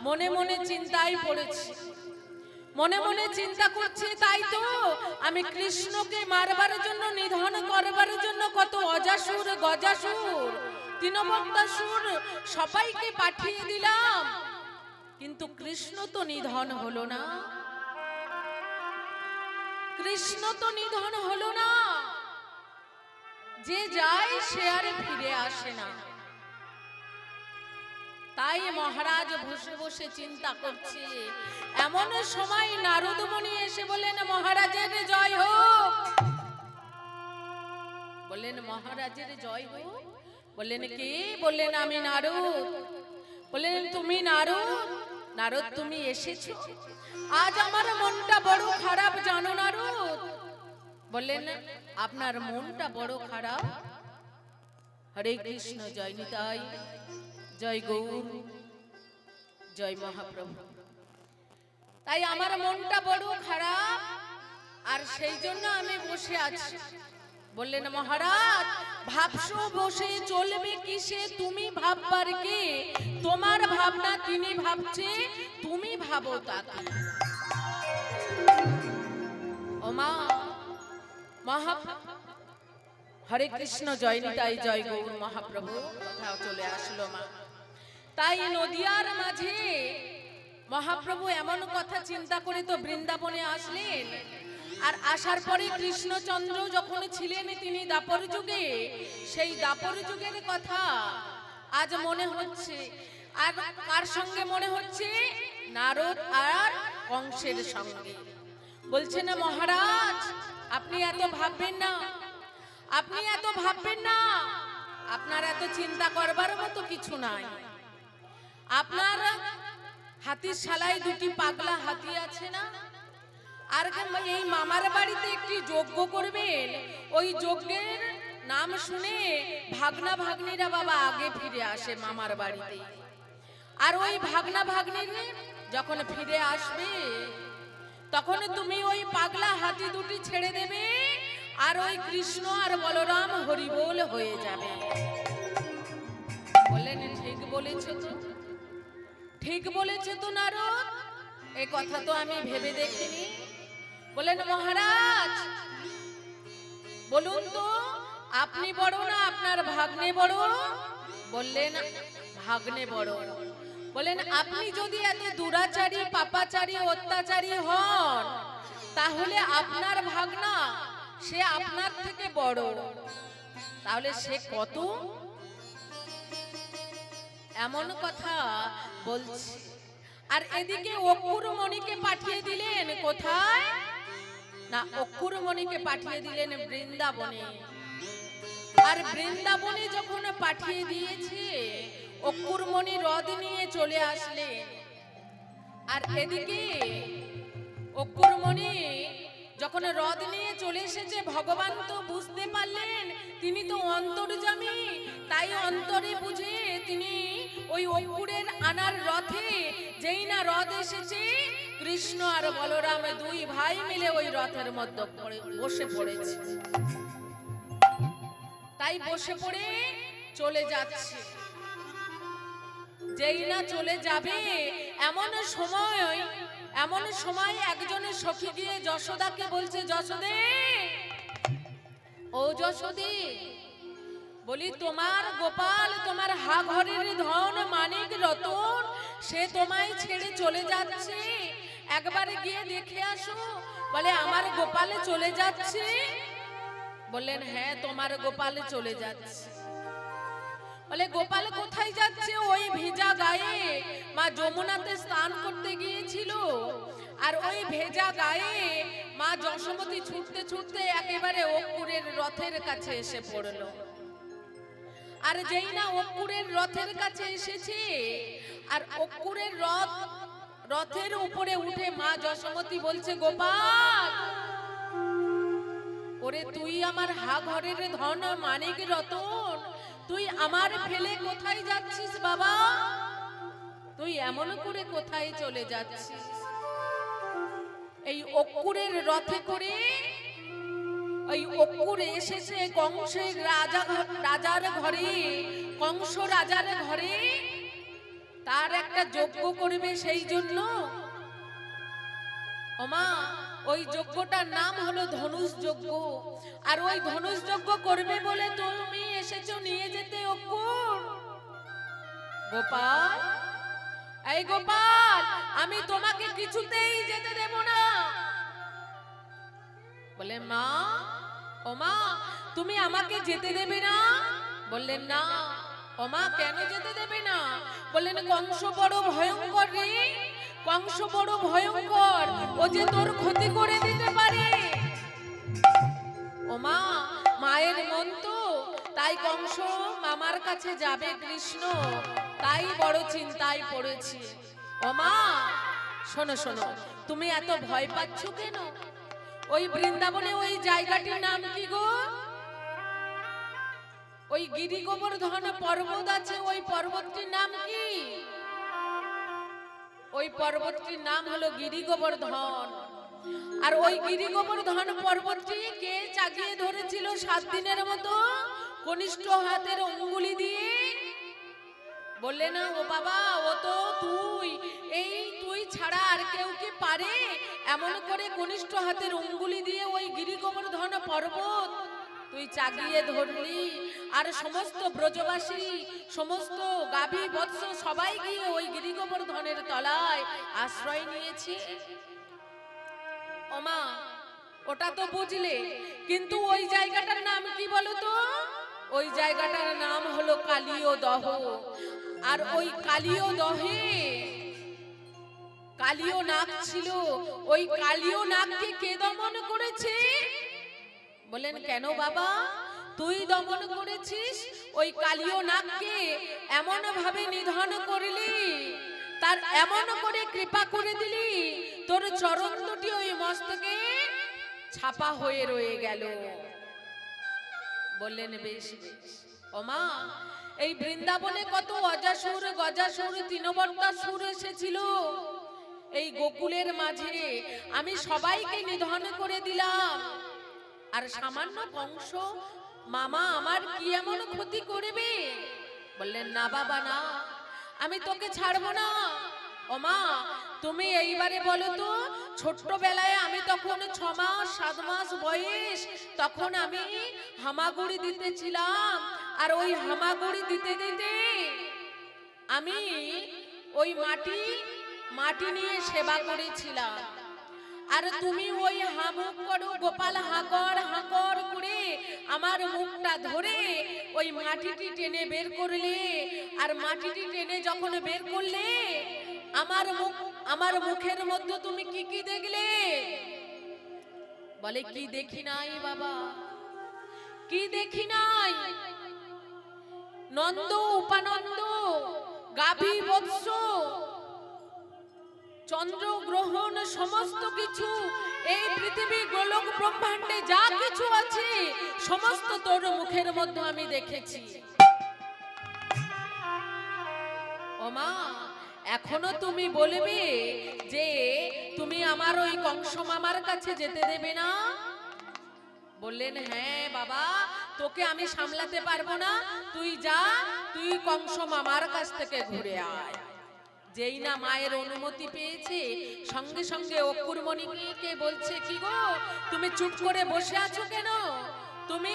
মনে মনে চিন্তায় পড়েছে, মনে মনে চিন্তা করছে তাই তো আমি কৃষ্ণকে মারবার জন্য, নিধন করবার জন্য কত অজাসুর গজাসুর তৃণবক্তাসুর সবাইকে পাঠিয়ে দিলাম, কিন্তু কৃষ্ণ তো নিধন হলো না, কৃষ্ণ তো নিধন হলো না। যে যায় সে আর ফিরে আসে না। তাই মহারাজ বসে বসে চিন্তা করছে। এমন সময় নারদ মুনি এসে বলেন, মহারাজের জয় হোক। বললেন, মহারাজের জয় হোক? বললেন, কে? বললেন, আমি নারদ। বললেন, তুমি নারদ? নারদ তুমি এসেছো? আজ আমার মনটা বড় খারাপ জানো নারদ। বললেন, আপনার মনটা বড় খারাপ? হরে কৃষ্ণ, জয় নিতাই, জয় গৌর, জয় মহাপ্রভু। তাই আমার মনটা বড় খারাপ, আর সেই জন্য আমি বসে আছি। বললেন, মহারাজ ভাবছো বসে চলবে কিসে? তুমি ভাববার কে? তোমার ভাবনা তিনি ভাবছে, তুমি ভাবো তাকে। ও মা মহা, হরে কৃষ্ণ, জয় নিতাই, জয় গৌর মহাপ্রভু। কথা চলে আসলো মা। তাই নদিয়ার মাঝে মহাপ্রভু এমন কথা চিন্তা করে তো বৃন্দাবনে আসলেন। আর আসার পরে কৃষ্ণচন্দ্র যখন ছিলেন তিনি দাপর যুগে, সেই দাপর যুগের কথা আজ মনে হচ্ছে। আর কার সঙ্গে মনে হচ্ছে? নারদ আর কংসের সঙ্গে। বলছে না, মহারাজ আপনি এত ভাববেন না, আপনি এত ভাববেন না, আপনার এত চিন্তা করবার মতো কিছু নাই। আপনার হাতির শালায় দুটি পাগলা হাতি আছে না? আর এই মামার বাড়িতে একটি যজ্ঞ করবেন, ওই যজ্ঞের নাম শুনে ভাগনা ভাগ্নিরা বাবা আগে ফিরে আসে মামার বাড়িতে। আর ওই ভাগনা ভাগ্নিরা যখন ফিরে আসবে তখন তুমি ওই পাগলা হাতি দুটি ছেড়ে দেবে, আর ওই কৃষ্ণ আর বলরাম হরিবোল হয়ে যাবে। বললেন, ঠিক বলেছ তো, ঠিক বলেছ তো নারদ, এই কথা তো আমি ভেবে দেখিনি। বলেন, মহারাজ বলুন তো আপনি বড় না আপনার ভাগ্নে বড়? বললেন, ভাগ্নে বড়। বলেন, আপনি যদি এত দুরাচারী পাপাচারী অত্যাচারী হন, তাহলে আপনার ভাগনা সে আপনার থেকে বড়, তাহলে সে কত? এমন কথা বলছি। আর এদিকে অক্কুরমণিকে পাঠিয়ে দিলেন কোথায়? না, অক্কুরমণিকে পাঠিয়ে দিলেন বৃন্দাবনে। আর বৃন্দাবনে যখন পাঠিয়ে দিয়েছে, অক্কুরমণি হ্রদ নিয়ে চলে আসলেন। আর এদিকে অক্কুরমণি যখন হ্রদ নিয়ে চলে এসেছে, ভগবান তো বুঝতে পারলেন তিনি তো অন্তর্যামী, তাই অন্তরে বুঝে তিনি ওই অক্কুরের আনার রথে, যেই না রথ এসেছে, কৃষ্ণ আর বলরাম দুই ভাই মিলে ওই রথের মধ্যে বসে পড়েছে। তাই বসে পড়ে চলে যাচ্ছে। যেই না চলে যাবে এমন সময় একজনের সখী গিয়ে যশোদাকে বলছে, যশোদে, ও যশোদে, বলি তোমার গোপাল, তোমার হা ঘরের ধন মানিক রতন, সে তোমায় ছেড়ে চলে যাচ্ছে, একবার গিয়ে দেখে আসো। বলে, আমার গোপালে চলে যাচ্ছে? বললেন, হ্যাঁ তোমার গোপালে চলে যাচ্ছে। বলে, গোপাল কোথায় যাচ্ছে? ওই ভেজা গায়ে মা যমুনাতে স্নান করতে গিয়েছিল, আর ওই ভেজা গায়ে মা যশোমতী ছুটতে ছুটতে একেবারে অক্কুরের রথের কাছে এসে পড়লো। আর যেই না অক্কুরের রথের কাছে এসেছে, আর অক্কুরের রথের উপরে উঠে মা যশোমতী বলছে, গোপাল, ওরে তুই আমার হা ঘরের ধন মানিক রতন, তুই আমার ফেলে কোথায় যাচ্ছিস বাবা? তুই এমন করে কোথায় চলে যাচ্ছিস? এই অক্কুরের রথে করে ওই অক্কুরে এসেছে কংসের রাজার ঘরে, কংস রাজার ঘরে তার একটা যজ্ঞ করবে, সেই জন্য ওমা ওই যজ্ঞটার নাম হলো ধনুষ যজ্ঞ। আর ওই ধনুষ যজ্ঞ করবে বলে তুমি এসেছো নিয়ে যেতে অক্কুর। গোপাল, এই গোপাল, আমি তোমাকে কিছুতেই যেতে দেব না। বলে মা, ও মা, তুমি আমাকে যেতে দেবে না? বললেন না। ও মা, কেন যেতে দেবে না? বললেন কংস বড় ভয়ঙ্কর রে, কংস বড় ভয়ঙ্কর, ও যে তোর ক্ষতি করে দিতে পারে। ও মা, মায়ের মন তো, তাই কংস মামার কাছে যাবে কৃষ্ণ, তাই বড় চিন্তায় পড়েছি। ও মা, শোনো শোনো, তুমি এত ভয় পাচ্ছ কেন? ওই বৃন্দাবনে ওই জায়গাটির নাম কি গো? ওই গিরি গোবর্ধন পর্বত আছে, ওই পর্বতটির নাম কি? ওই পর্বতটির নাম হলো গিরি গোবর্ধন। আর ওই গিরি গোবর্ধন পর্বতটি কে চাগিয়ে ধরেছিল 7 দিনের মতো কনিষ্ঠ হাতের অঙ্গুলি দিয়ে? বললে না ও বাবা, ও তো তুই, এই তুই ছাড়া আর কেউ কি পারে এমন করে কনিষ্ঠ হাতের অঙ্গুলি দিয়ে ওই গিরি গোবর্ধন পর্বত তুই চাগিয়ে ধরলি? আর সমস্ত ব্রজবাসী, সমস্ত গাভী বৎস সবাই গিয়ে ওই গিরি গোবর্ধনের তলায় আশ্রয় নিয়েছে। ওমা, ওটা তো বুঝলে, কিন্তু ওই জায়গাটার নাম কি বলো তো? ওই জায়গাটার নাম হলো কালীয় দহ। আর ওই কালীয় দহে কালীয় নাগ ছিল। ওই কালীয় নাগকে কে দমন করেছে? বলেন কেন বাবা, তুই দমন করেছিস? ওই কালীয় নাগকে এমন ভাবে নিধন করলি, তার এমন করে কৃপা করে দিলি, তোর চরণ দুটি ওই মস্তকে ছাপা হয়ে রয়ে গেল। বললেন বেশ বেশ। ওমা, এই বৃন্দাবনে কত অজাসুর, গজাসুর, তৃণবর্তাসুর এসেছিল। এই গোকুলের মাঝে আমি সবাইকে নিধন করে দিলাম, আর সামান্য কংস মামা আমার কি এমন ক্ষতি করবে? বললেন না বাবা না, আমি তোকে ছাড়বো না। ওমা, তুমি এইবারে বলো তো, ছোট্টবেলায় আমি তখন 6 মাস 7 মাস বয়স, তখন আমি হামাগুড়ি দিতেছিলাম। আর ওই হামাগুড়ি দিতে দিতে আমি ওই মাটি নিয়ে সেবা করেছিলাম। আর তুমি ওই হামুক করো গোপাল, হাকর হাকর করে আমার মুখটা ধরে ওই মাটিটি টেনে বের করলে। আর মাটিটি টেনে যখন বের করলে, আমার মুখের মধ্যে তুমি কি কি দেখলে? বলে কি দেখি নাই বাবা, কি দেখি নাই? নন্দ উপানন্দ, গাভী বৎস, চন্দ্র গ্রহণ, সমস্ত কিছু, এই পৃথিবী গোলক ব্রহ্মাণ্ডে যা কিছু আছে সমস্ত তোর মুখের মধ্যে আমি দেখেছি। ওমা, এখনো তুমি বলবে যে তুমি আমার ওই কংস মামার কাছে যেতে দেবে না? বললেন হ্যাঁ বাবা, তোকে আমি সামলাতে পারবো না, তুই যা, তুই কংস মামার কাছ থেকে ঘুরে আয়। যেই না মায়ের অনুমতি পেয়েছে, সঙ্গে সঙ্গে অকুরমণিকে বলছে কি গো, তুমি চুপ করে বসে আছো কেন? তুমি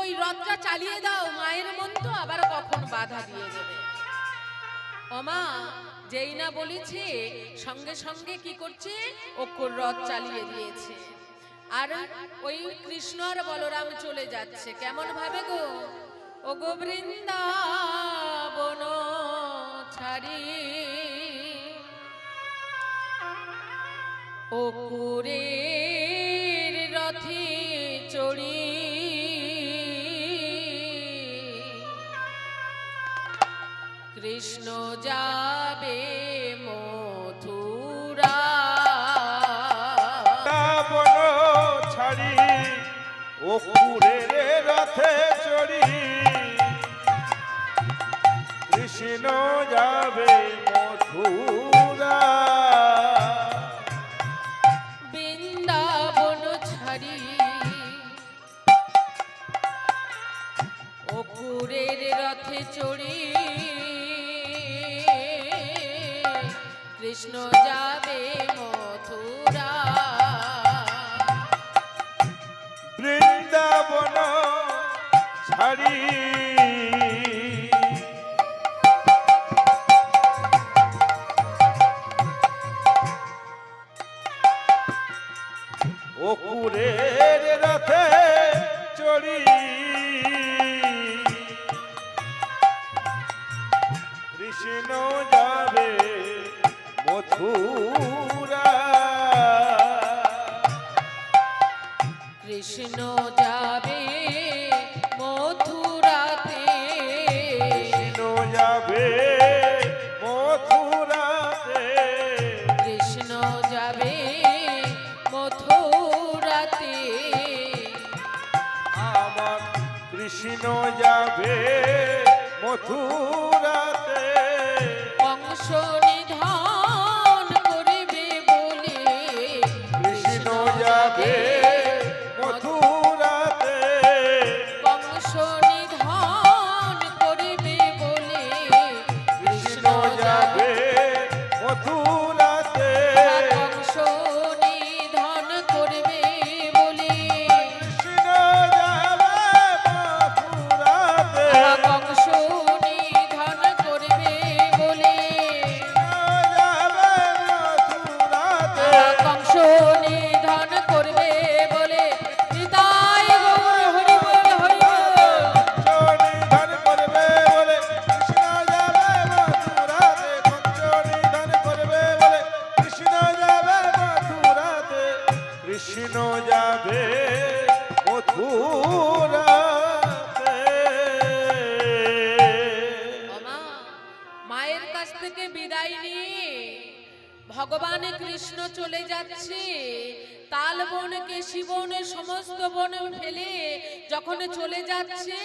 ওই রথটা চালিয়ে দাও, মায়ের মন তো আবার কখন বাধা দিয়ে দেবে। ওমা, যেই না বলেছে, সঙ্গে সঙ্গে কি করছে, অকুর রথ চালিয়ে দিয়েছে। আর ওই কৃষ্ণ আর বলরাম চলে যাচ্ছে কেমন ভাবে গো, ও গো বৃন্দাবন ছাড়ি অকুরের রথে চড়ি, কৃষ্ণ যাবে মথুরা। ছাড়ি অকুরের রথে চড়ি, কৃষ্ণ যাবে মথুরা। বৃন্দাবন ছাড়ি অকুরের রথে চড়ি, কৃষ্ণ যাবে মথুরা। বৃন্দাবন ছাড়ি অকুরের রথে চড়ি কৃষ্ণ যাবে মথুরা। কৃষ্ণ যাবে মথুরাতে, কৃষ্ণ যাবে মথুরাতে, কৃষ্ণ যাবে মথুরাতে। আমার কৃষ্ণ যাবে মথুরাতে। কংস নিধন করিবে বলে কৃষ্ণ যাবে মথুরাতে, কংস নিধন করিবে বলে কৃষ্ণ যাবে মথুরাতে। কংস নিধন করবে বলে কৃষ্ণ যাবে মথুরাতে, কংস নিধন করবে বলে কংস নিধন করবে বলে নিতাই গৌর হরি বল হরি বল। নিধন করবে বলে কৃষ্ণ যাবে মথুরাতে, কংস নিধন করবে বলে কৃষ্ণ যাবে মথুরাতে, কৃষ্ণ যাবে মথুরাতে। ওমা, মায়ের কাছ থেকে বিদায় নিয়ে ভগবান কৃষ্ণ চলে যাচ্ছে। তাল বন কেশি বন সমস্ত বন ফেলে যখন চলে যাচ্ছে,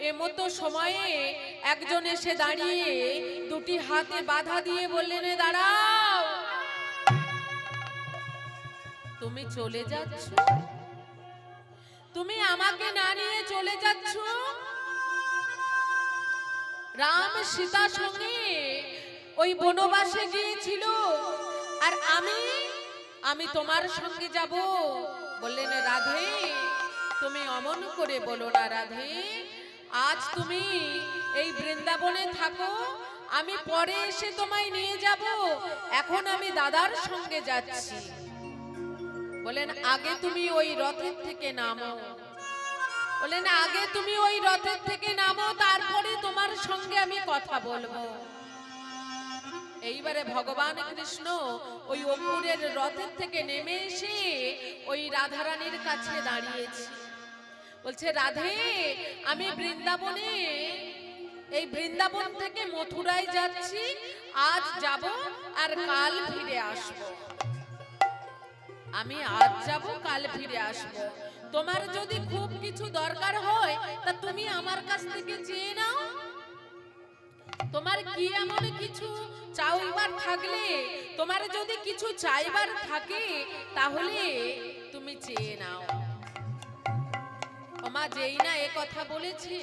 এমতো সময়ে একজন এসে দাঁড়িয়ে দুটি হাতে বাধা দিয়ে বললেন, দাঁড়াও, তুমি চলে যাচ্ছ, তুমি আমাকে না নিয়ে চলে যাচ্ছ। রাম সীতা সঙ্গে ওই বনবাসে গিয়েছিল, আর আমি তোমার সঙ্গে যাব। বললেন, রাধে, তুমি অমন করে বলো না রাধে, আজ তুমি এই বৃন্দাবনে থাকো, আমি পরে এসে তোমায় নিয়ে যাব, এখন আমি দাদার সঙ্গে যাচ্ছি। বলেন, আগে তুমি ওই রথের থেকে নামো। বলেন, আগে তুমি ওই রথের থেকে নামো, তারপরে তোমার সঙ্গে আমি কথা বলবো। এইবারে ভগবান কৃষ্ণ ওই অপুরের রথের থেকে নেমে এসে ওই রাধারানীর কাছে দাঁড়িয়েছে। বলছে, রাধে, আমি বৃন্দাবনে, এই বৃন্দাবন থেকে মথুরায় যাচ্ছি, আজ যাব আর কাল ফিরে আসব। আমি আজ যাব, কাল ফিরে আসব। তোমার যদি খুব কিছু দরকার হয় তা তুমি আমার কাছ থেকে চেয়ে নাও। তোমার কি এমন কিছু চাইবার থাকলে, তোমার যদি কিছু চাইবার থাকে তাহলে তুমি চেয়ে নাও। ওমা, যেই না এ কথা বলেছে,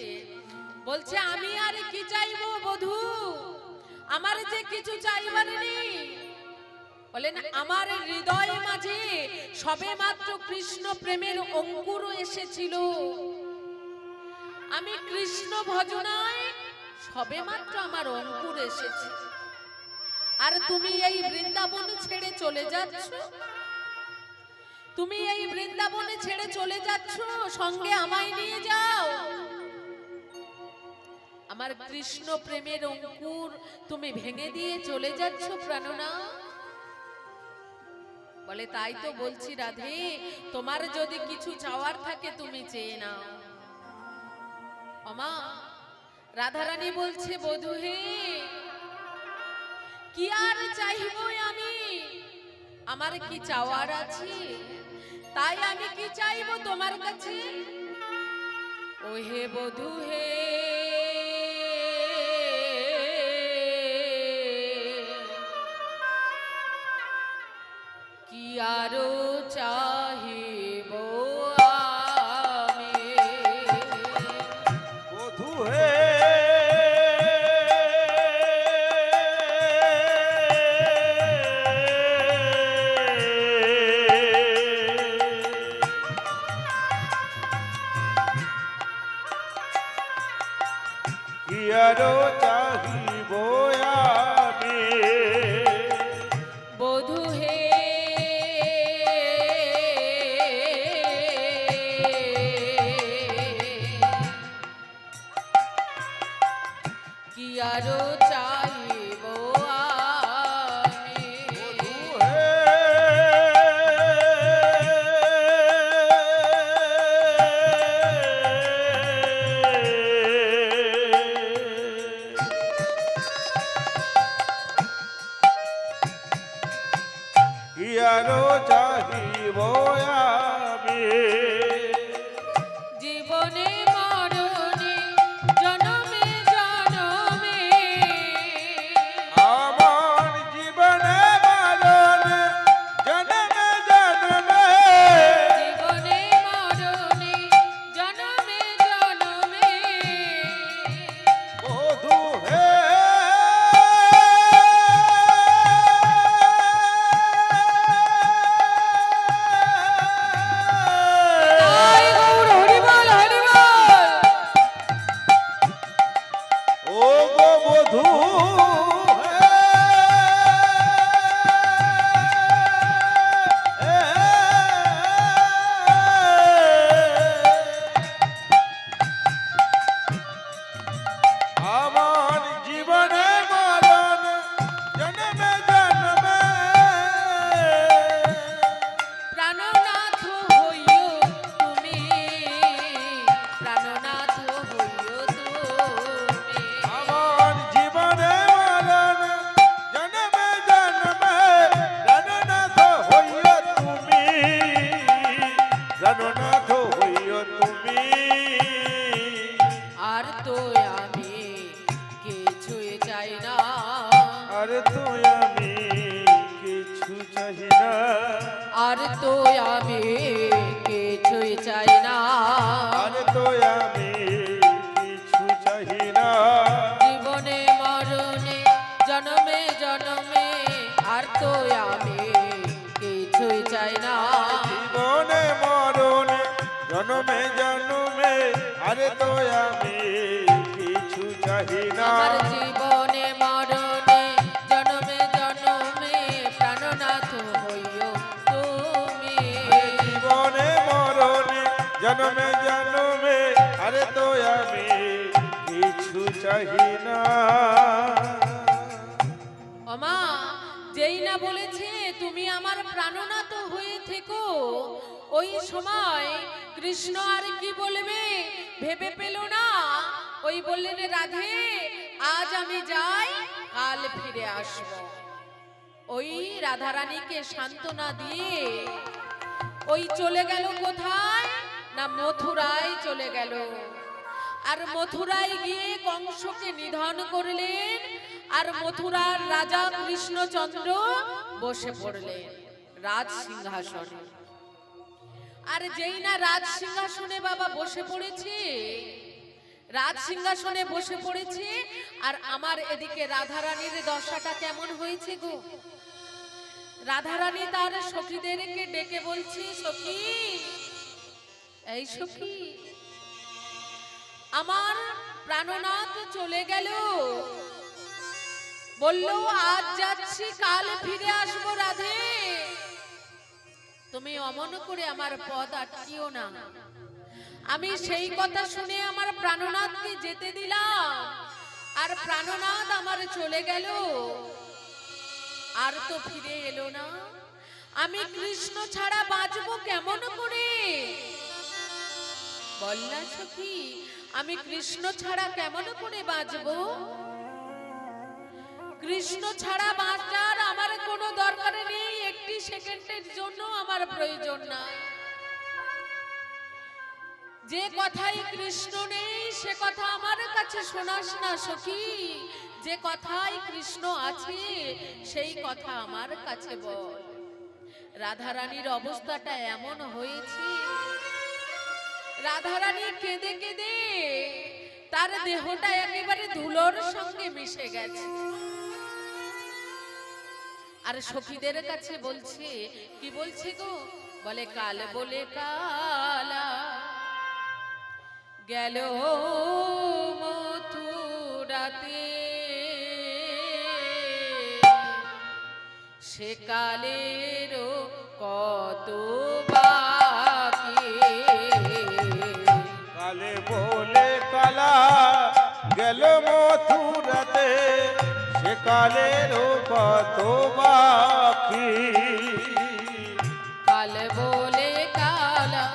বলছে, আমি আর কি চাইবো বধূ, আমার যে কিছু চাইবার নেই। বলেন, আমার হৃদয় মাঝে সবে মাত্র কৃষ্ণ প্রেমের অঙ্কুর এসেছিল, আমি কৃষ্ণ ভজনায় সবে মাত্র আমার অঙ্কুর এসেছে, আর তুমি এই বৃন্দাবন ছেড়ে চলে যাচ্ছ, তুমি এই বৃন্দাবনে ছেড়ে চলে যাচ্ছ, সঙ্গে আমায় নিয়ে যাও। আমার কৃষ্ণ প্রেমের অঙ্কুর তুমি ভেঙে দিয়ে চলে যাচ্ছ প্রাণনা। বলে, তাই তো বলছি রাধে, তোমার যদি কিছু চাওয়ার থাকে তুমি চেয়ে নাও। ওমা, রাধারানী বলছে, বধূ হে, কি আর চাইবো আমি, আমার কি চাওয়ার আছে, তাই আমি কি চাইবো তোমার কাছে। ও হে বধূ হে, কি আরো চাহিব আমি। বধূ হে, আরো চাহিব আমি জীবনে মরণে জনমে জনমে আমার জীবনে মরণে জন্মে জন্মে জীবনে মরণে জনমে জনমে বধূ হে তাই গৌর হরিবল হরিবল। ও গো বধূ আমার জীবনে মরণ জন্মে জন্মে প্রাণনাথ হইও তুমি, প্রাণনাথ হইও তুমি। আমার জীবনে মরণ জন্মে জন্মে রণনাথ হইও তুমি রণনাথ হইও তুমি আর তো আমি কিছুই চাই না, আর তুই আমি কিছু চাহি না আর তো আমি কিছুই চাই না। আর তুই আমি কিছু চাহি না জীবনে মরণে জনমে জনমে আর তো আমি কিছুই চাই না। জীবনে মরণে জন্মে জন্মে আরে তো আমি কিছু চাহি না আমার জীবনে মরণে জনমে জনমে প্রাণনাথ হইও তুমি। জীবনে মরণে জন্মে জন্মে আরে তো আমি কিছু চাহি না ওমা, যেই না বলেছে তুমি আমার প্রাণনাথ হয়ে থেকো, ওই সময় কৃষ্ণ আর কি বলবে ভেবে পেল না। ওই বললেন, রাধে আজ আমি যাই, কাল ফিরে আসব। ওই রাধারানীকে সান্ত্বনা দিয়ে ওই চলে গেল কোথায় না মথুরায় চলে গেল। আর মথুরায় গিয়ে কংসকে নিধন করলেন। আর মথুরার রাজা কৃষ্ণচন্দ্র বসে পড়লেন রাজ সিংহাসনে। আর যেই না রাজ সিংহাসনে বাবা বসে পড়েছে, রাজ সিংহাসনে বসে পড়েছে, আর আমার এদিকে রাধারানীর দশাটা কেমন হয়েছে গো। রাধারানী তার সখীদেরকে ডেকে বলছি, সখী এই সখী, আমার প্রাণনাথ চলে গেল, বললো আজ যাচ্ছি কাল ফিরে আসবো, রাধে তুমি অমন করে আমার পথ আটকিও না। আমি সেই কথা শুনে আমার প্রাণনাথকে যেতে দিলাম, আর প্রাণনাথ আমার চলে গেল, আর তো ফিরে এলো না। আমি কৃষ্ণ ছাড়া বাঁচবো কেমন করে? বললা সখী, আমি কৃষ্ণ ছাড়া কেমন করে বাঁচবো? কৃষ্ণ ছাড়া বাঁচার আমার কোনো দরকার নেই, একটি সেকেন্ডের জন্য আমার প্রয়োজন নাই। যে কথাই কৃষ্ণ নেই সে কথা আমার কাছে শোনাস না সখী, যে কথাই কৃষ্ণ আছে সেই কথা আমার কাছে বল। রাধারানীর অবস্থাটা এমন হয়েছে, রাধারানী কেঁদে কেঁদে তার দেহটা একেবারে ধুলোর সঙ্গে মিশে গেছে। আর সখীদের কাছে বলছে, কি বলছে গো, বলে কাল বলে কালা গেল মথুরাতে, সে কালেরও কত বাকি। কালে বলে কালা গেল মথুরাতে সে কালেরও কত বাকি। কাল বলে কালা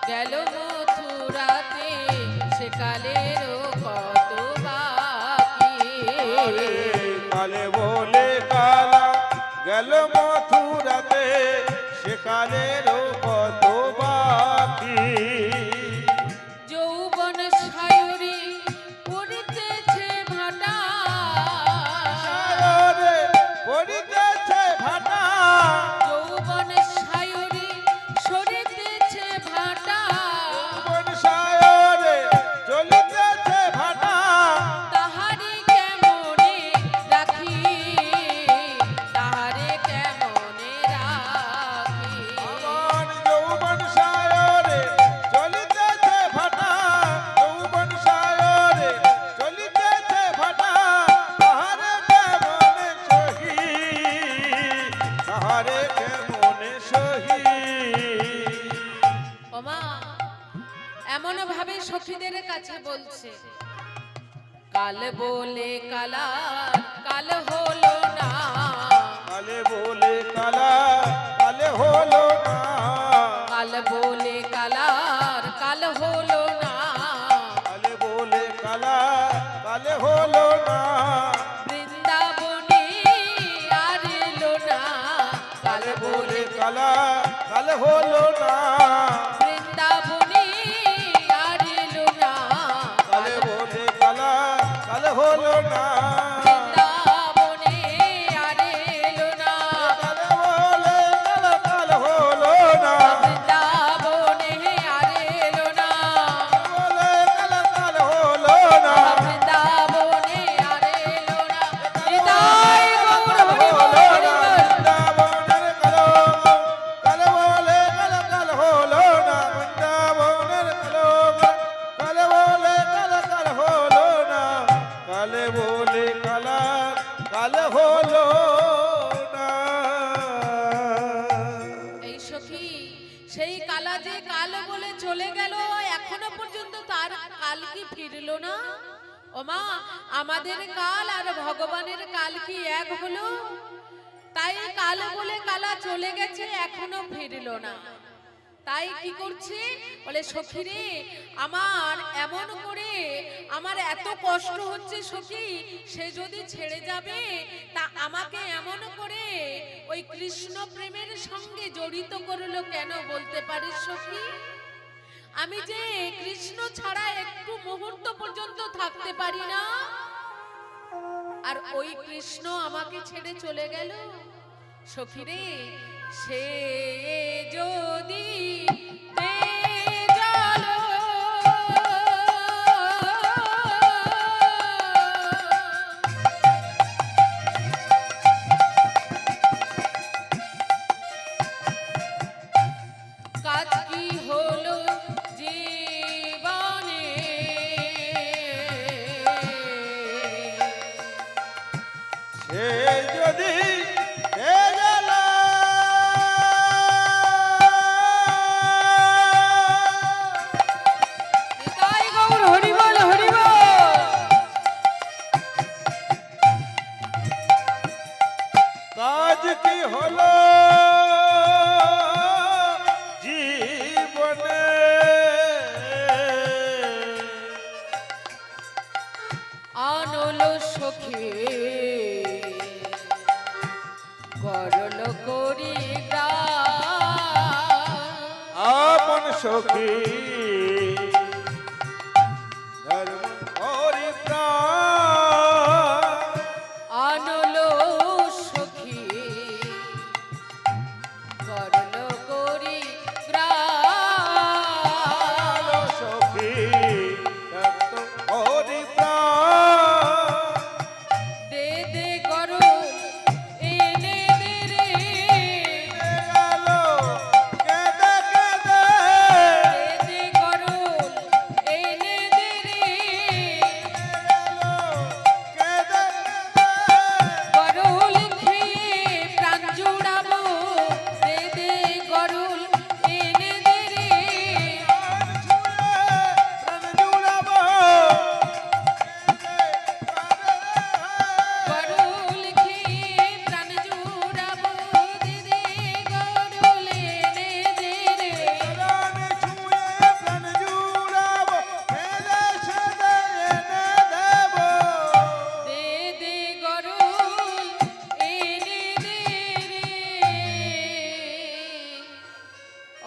গেল মথুরাতে সে কালেরও কত বাকি। কালে বলে কালা গেল মথুরাতে তারে কেমনে সহি ওমা এমন ভাবে সখীদের কাছে বলছে, কাল বলে কালার কাল হলো না, কালে বলে কালা কালে হলো না, কাল বলে কালার কাল হলো না, কালে বলে কালা কালে হলো না, বৃন্দাবনে আর এলো না, কাল কালে বলে বলে কালা কালে হলো না, বৃন্দাবনে আর এলো না, কালে বলে কালা কালে হলো না, বৃন্দাবনে আর এলো না, কালে বলে কালা কালে হলো না, বৃন্দাবনে আর এলো না, বলে কালা কালে হলো না, বৃন্দাবনে আর এলো না। হৃদয় গৌর হরি বল, হলো হরি না, বল। বৃন্দাবনের কালো কালে বলে কালা কালে হলো না, বৃন্দাবনের কালো কালে বলে কালা কালে হলো না, কালে বলে কালা কালে হলো না। এই সখী সেই কালা যে কাল বলে চলে গেল, এখনো পর্যন্ত তার কাল কি ফিরলো না? ওমা আমাদের কাল আর ভগবানের কাল কি এক হলো? তাই কাল বলে কালা চলে গেছে, এখনো ফিরলো না। তাই কি করছে বলে, সখী রে আমার এমন করে আমার এত কষ্ট হচ্ছে সখী, সে যদি ছেড়ে যাবে তা আমাকে এমন করে ওই কৃষ্ণ প্রেমের সঙ্গে জড়িত করলো কেন বলতে পারিস সখী? আমি যে কৃষ্ণ ছাড়া একটু মুহূর্ত পর্যন্ত থাকতে পারি না, আর ওই কৃষ্ণ আমাকে ছেড়ে চলে গেল। সখী রে সে যদি বেজালো কাজ কি হলো জীবনে, সে যদি এ গেল হৃদয় গৌর হরি বল, হরি বল। কাজ কি হলো জীবনে, আনলো সখী করল করি গ্রাম, আপন সখী ধর্ম পরিত্রাণ, আনলো সখী করল করি গ্রাম, সখী রক্ত পরিত্রাণ, দে দে গরল এনে দে রে, গেল কেঁদে কেঁদে, দে দে গরল এনে দে রে, কেঁদে গরল খেয়ে প্রাণ জুড়াবো, দে দে গরল এনে দে রে, প্রাণ জুড়াবো, গরল খেয়ে প্রাণ জুড়াবো, দে দে গরল এনে দে রে, প্রাণ ছুঁয়ে প্রাণ জুড়াবো, ফেলে সেদে এনে দেবো, দে দে গরল এনে দে রে।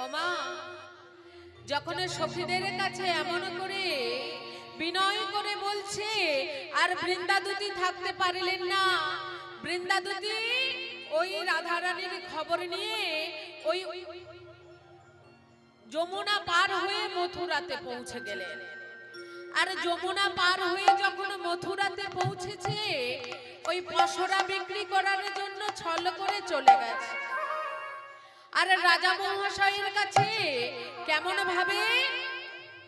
ওমা যখন সখীদের কাছে এমন করে বিনয় করে বলছে, আর বৃন্দাদূতি থাকতে পারলেন না। বৃন্দাদূতি ওই রাধারানীর খবর নিয়ে ওই যমুনা পার হয়ে মথুরাতে পৌঁছে গেলেন। আর যমুনা পার হয়ে যখন মথুরাতে পৌঁছেছে, ওই পসরা বিক্রি করার জন্য ছল করে চলে গেছে। আর রাজা মহাশয়ের কাছে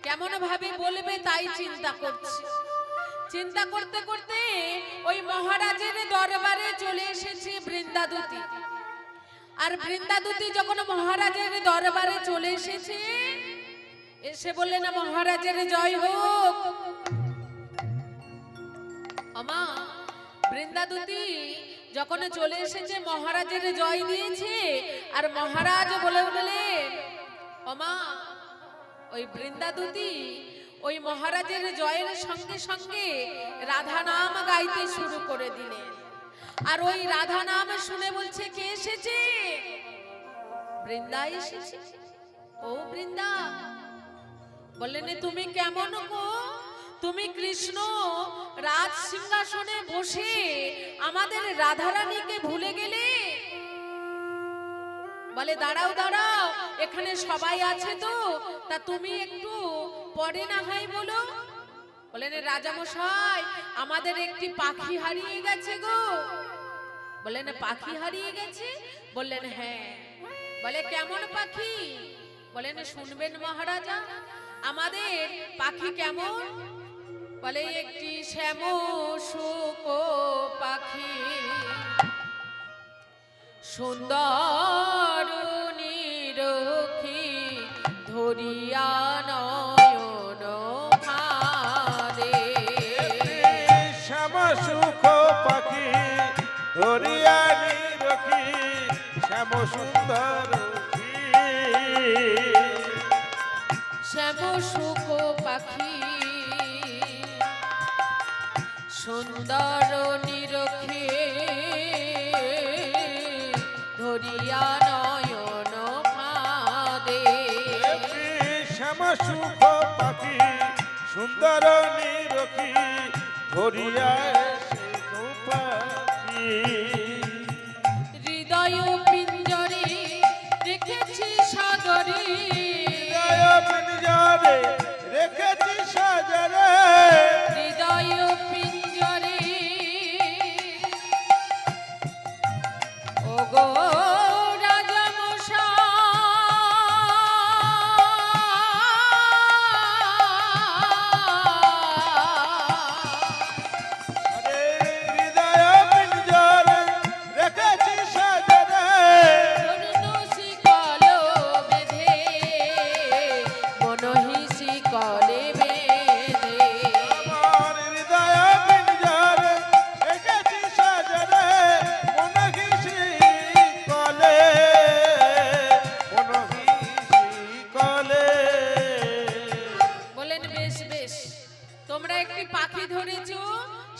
কেমন ভাবে বলবে তাই চিন্তা করছে। চিন্তা করতে করতে ওই মহারাজের দরবারে চলে এসেছে বৃন্দাদূতি। আর বৃন্দাদূতি যখন মহারাজের দরবারে চলে এসেছে, এসে বললেন মহারাজের জয় হোক। আমা বৃন্দাদূতি যখন চলে এসেছে মহারাজের জয় দিয়েছে, আর মহারাজ বলে উঠলেন আমা ওই বৃন্দাদূতি ওই মহারাজের জয়ের সঙ্গে সঙ্গে রাধা নাম গাইতে শুরু করে দিলেন। আর ওই রাধা নাম শুনে বলছে কে এসেছে? বৃন্দা এসেছে। ও বৃন্দা, বললেন তুমি কেমন গো? তুমি কৃষ্ণ রাজ সিংহাসনে বসে আমাদের রাধারানীকে ভুলে গেলে? বলে দাঁড়াও দাঁড়াও, এখানে সবাই আছে তো, তা তুমি একটু পরে না হয় বলো। বলেন রাজামশাই আমাদের একটি পাখি হারিয়ে গেছে গো। বললেন পাখি হারিয়ে গেছে? বললেন হ্যাঁ। বলে কেমন পাখি? বলেন শুনবেন মহারাজা, আমাদের পাখি কেমন? বলে একটি শ্যামশুক পাখি, সুন্দর নিরখি ধরিয়া নয়ন ফাঁদে। শ্যাম সুখ পাখি ধরিয়া নিরখি শ্যাম সুন্দর শ্যামশুক পাখি সুন্দর নিরখি ধরিয়া নয়ন ফাঁদে। শ্যাম সুখ পাখি সুন্দর নিরখি ধরিয়া পাখি। হৃদয় পিঞ্জরে রেখেছি সাগরে, হৃদয় পিঞ্জরে রেখেছি সাগরে, হৃদয় পিঞ্জরে ওগো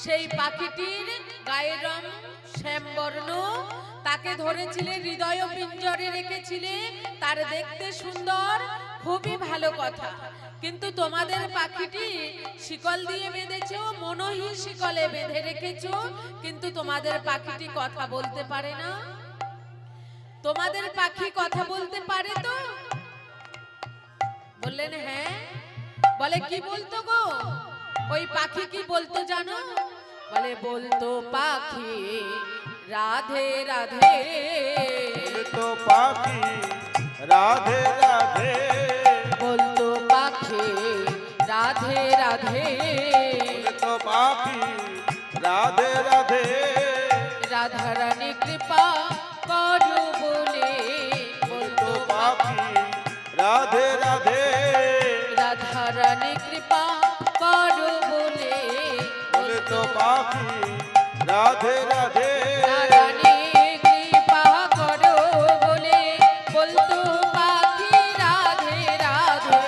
সেই পাখিটির গায়ের রং শ্যামবর্ণ, তাকে ধরেছিলে হৃদয় পিঞ্জরে রেখেছিলে, তার দেখতে সুন্দর, খুবই ভালো কথা। কিন্তু তোমাদের পাখিটি শিকল দিয়ে বেঁধেছো, মনহি শিকলে বেঁধে রেখেছো, কিন্তু তোমাদের পাখিটি কথা বলতে পারে না। তোমাদের পাখি কথা বলতে পারে তো? বললেন হ্যাঁ। বলে কি বলতো গো? ওই পাখি কি বলতো জানো? বলে বলতো পাখি রাধে রাধে, বলতো পাখি রাধে রাধে, বলতো পাখি রাধে রাধে, বলতো পাখি রাধে রাধে, রাধারানী কৃপা করো বলে, বলতো পাখি রাধে রাধে, রাধারানী কৃপা করো বলে, বলতো পাখি রাধে রাধে, রাধারানী কৃপা করো বলে, বলতো পাখি রাধে রাধে,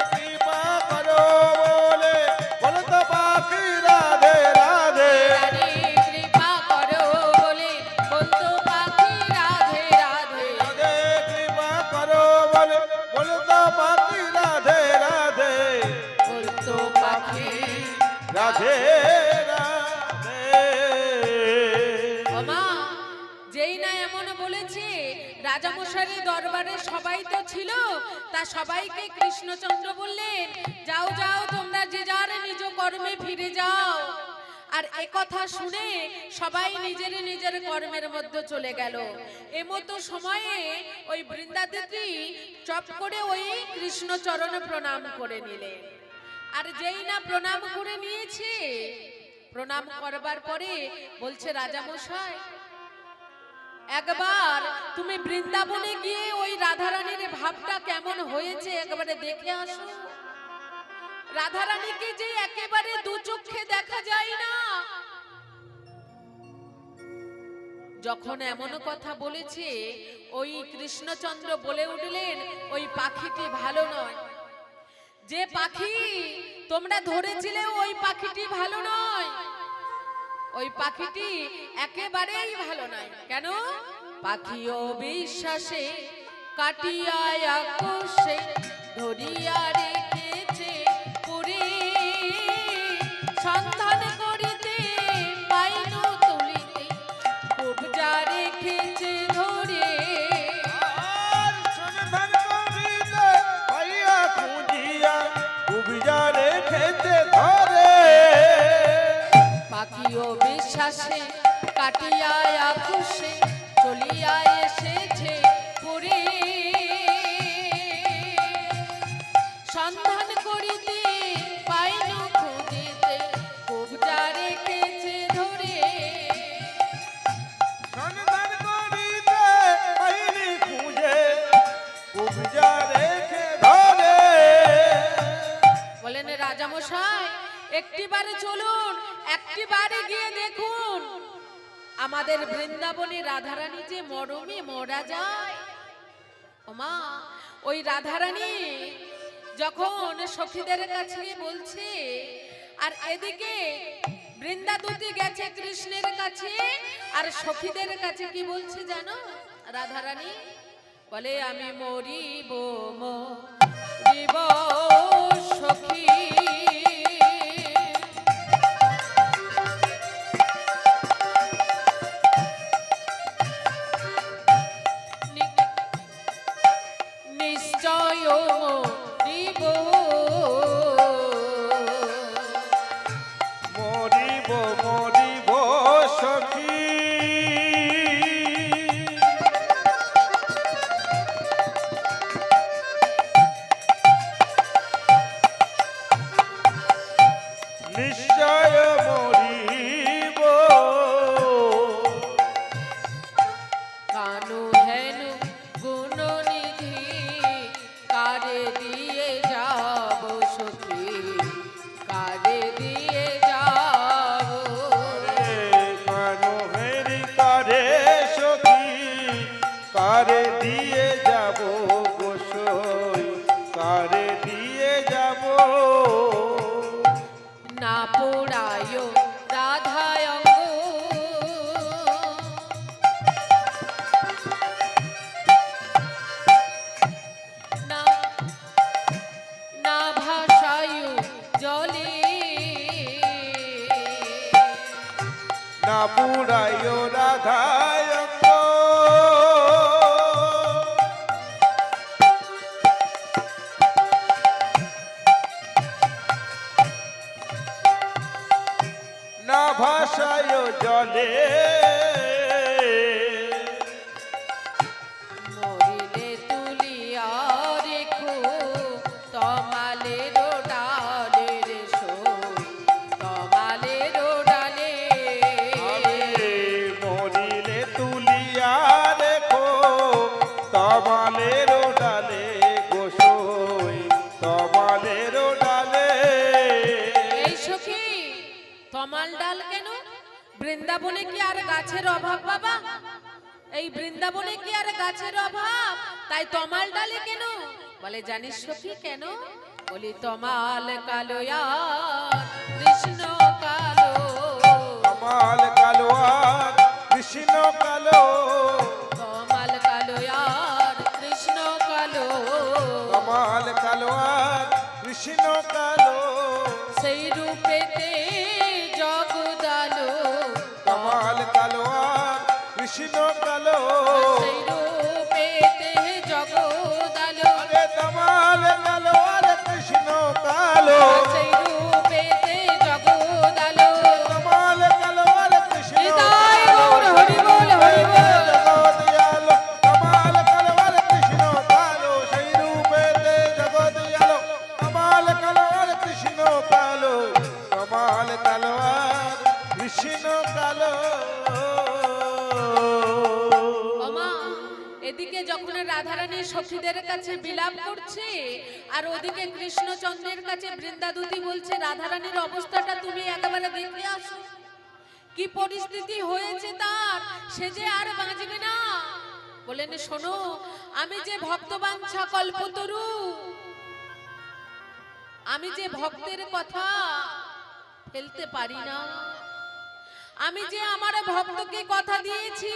কৃপা করো বলে, বলতো পাখি রাধে রাধে, রানী কৃপা করো বলে, বলতো পাখি রাধে রাধে, রাধে কৃপা করো বলে, বলতো পাখি রাধে রাধে, বলতো পাখি রাধে রাধে। ওমা, যেই না এমন বলেছে, রাজামশাইয়ের দরবারে সবাই তো ছিল, তা সবাইকে কৃষ্ণচন্দ্র বললেন যাও যাও তোমরা যে যার নিজ কর্মে ফিরে যাও। আর একথা শুনে সবাই নিজের নিজের কর্মের মধ্যে চলে গেল। এমতো সময়ে ওই বৃন্দাদেবী চপ করে ওই কৃষ্ণচরণ প্রণাম করে নিলেন। আর যেই না প্রণাম করে নিয়েছে, প্রণাম করবার পরে বলছে রাজামশাই একবার তুমি বৃন্দাবনে গিয়ে ওই রাধারানীর ভাবটা কেমন হয়েছে একবারে দেখে আসো। রাধারানীকে যে একেবারে দু চোখে দেখা যায় না। যখন এমন কথা বলেছে ওই কৃষ্ণচন্দ্র বলে উঠলেন ওই পাখিটি ভালো নয়। যে পাখি তোমরা ধরেছিলে ওই পাখিটি ভালো নয়। ওই পাখিটি একেবারেই ভালো নয়। কেন? পাখি অবিশ্বাসে কাটিয়া আকাশে ধরিয়া রেখেছে পুরে, সন্ধান করিতে পাইল তুলিতে কবজা রেখেছে ধরে। আর সন্ধান করিতে পাইয়া খুঁজিয়া কবজা রেখেছে ধরে। পাখি অবিশ্বাসে কাটিয়া আকাশে চলিয়া এসেছে পুরে, সন্ধান করিতে পাইল খুঁজিতে কবজা রেখেছে ধরে। সন্ধান করিতে পাইনি খুঁজে কবজা রেখে ধরে। বলেন রাজামশাই একটিবারে চলুন, একটিবারে গিয়ে দেখুন আমাদের বৃন্দাবনে রাধারানী যে মরমে মরা যায়। ওমা ওই রাধারানী যখন সখীদের কাছে বলছে, আর এদিকে বৃন্দাদূতি গেছে কৃষ্ণের কাছে, আর সখীদের কাছে কি বলছে জানো? রাধারানী বলে আমি মরিব মরিব সখী। নিশ্চয় মরিব মরিব মরিব সখী। নিশ্চয় মরিব। কানু হেনু গুণনিধি কারে দিয়ে যাব সখী, কারে দিয়ে যাব। কানু হেরি কারে সখী কারে দিয়ে যাব গোসই কারে দিয়ে যাব। না পোড়ায় রাধায় অঙ্গ, না না ভাষায় জলে, না পুরায় রাধায় অঙ্গ। না ভাষায় জলে। মরিলে তুলিয়া রেখো তমালের ডালে রেশো, তমালের ডালে। মরিলে তুলিয়া রেখো তমালের ডালে গোসই তমালের ডালে। এই সখী তমাল ডাল কেন? বৃন্দাবনে কি আর গাছের অভাব বাবা? এই বৃন্দাবনে কি আর গাছের অভাব? তাই তমাল ডালে কেন? বলে জানিস সখী কেন? বলি তমাল কালো আর কৃষ্ণ কালো। তমাল কালো আর কৃষ্ণ কালো। তমাল কালো আর কৃষ্ণ কালো। তমাল কালো আর কৃষ্ণ কালো। সেই রূপেতে জগদালো। তমাল কালো আর কৃষ্ণ কালো। সেই রূপেতে জগদালো। আরে তমাল কালো আর কৃষ্ণ কালো। সেই রূপেতে জগদালো। তমাল কালো আর কৃষ্ণ নিতাই গৌর হরি বল হরি বল। জগদিয়ালো। তমাল কালো আর কৃষ্ণ কালো। সেই রূপেতে জগদিয়ালো। তমাল কালো আর কৃষ্ণ কালো। তমাল কালো আর কৃষ্ণ কালো। যখন রাধারানী সখীদের কাছে বিলাপ করছে আর ওদিকে কৃষ্ণচন্দ্রের কাছে বৃন্দাদূতি বলছে রাধারানীর অবস্থাটা তুমি একেবারে দেখে আসো, কি পরিস্থিতি হয়েছে তার, সে যে আর বাঁচবে না। বলেন শোনো, আমি যে ভক্তবাঞ্ছা কল্পতরু, আমি যে ভক্তের কথা ফেলতে পারি না, আমি যে আমার ভক্তকে কথা দিয়েছি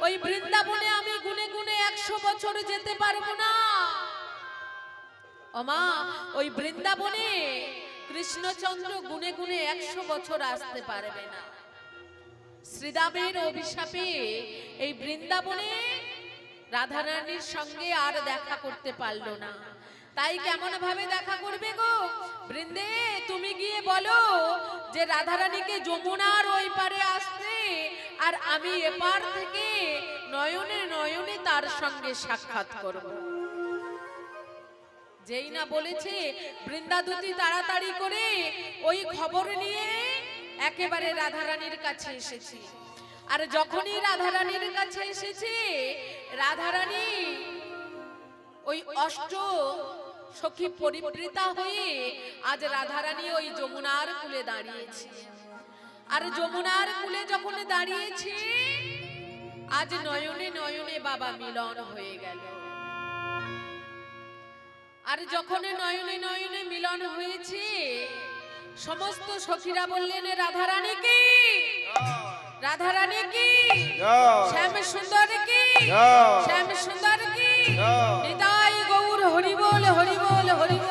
ওই বৃন্দাবনে আমি গুনে গুনে 100 বছর যেতে পারবো না। ওমা, ওই বৃন্দাবনে কৃষ্ণচন্দ্র গুনে গুনে 100 বছর আসতে পারবে না। শ্রীদামের অভিশাপে এই বৃন্দাবনে রাধারানীর সঙ্গে আর দেখা করতে পারলো না। তাই কেমন ভাবে দেখা করবে গো? বৃন্দে তুমি গিয়ে বলো যে রাধারানীকে যমুনার ওই পারে আসতে, আর আমি এপার থেকে নয়নে নয়নে তার সঙ্গে সাক্ষাৎ করব। যেই না বলেছে, বৃন্দাদূতি তাড়াতাড়ি করে ওই খবর নিয়ে একেবারে রাধারানীর কাছে এসেছে। আর যখনই রাধারানীর কাছে এসেছে, রাধারানী ওই অষ্ট সখী পরিবৃতা হয়ে আজ রাধারানী ওই যমুনার কূলে দাঁড়িয়েছে। আর যমুনার কূলে যখন দাঁড়িয়েছে, আজ নয়নে নয়নে বাবা মিলন হয়ে গেল। আর যখন নয়নে নয়নে মিলন হয়েছে, সমস্ত সখীরা বললেন রাধারানী কি, রাধারানী কি, শ্যাম সুন্দর কি, শ্যাম সুন্দর কি, নিতাই গৌর হরি বল হরি বল হরি বল।